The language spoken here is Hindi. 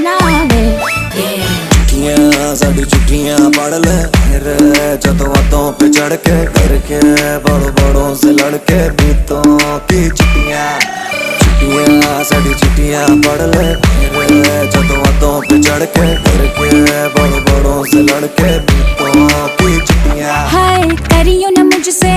ना आवे। चिट्ठियां साड़ी चिट्ठियां पढ़ ले मेरे जतों पे चढ़ के डर के बड़ों से लड़के बीतों की चिट्ठियां साड़ी चिट्ठियां पढ़ ले मेरे जतों पे चढ़ के डर के बड़ों से लड़के बीतों की चिट्ठियां। हाय करियो ना मुझसे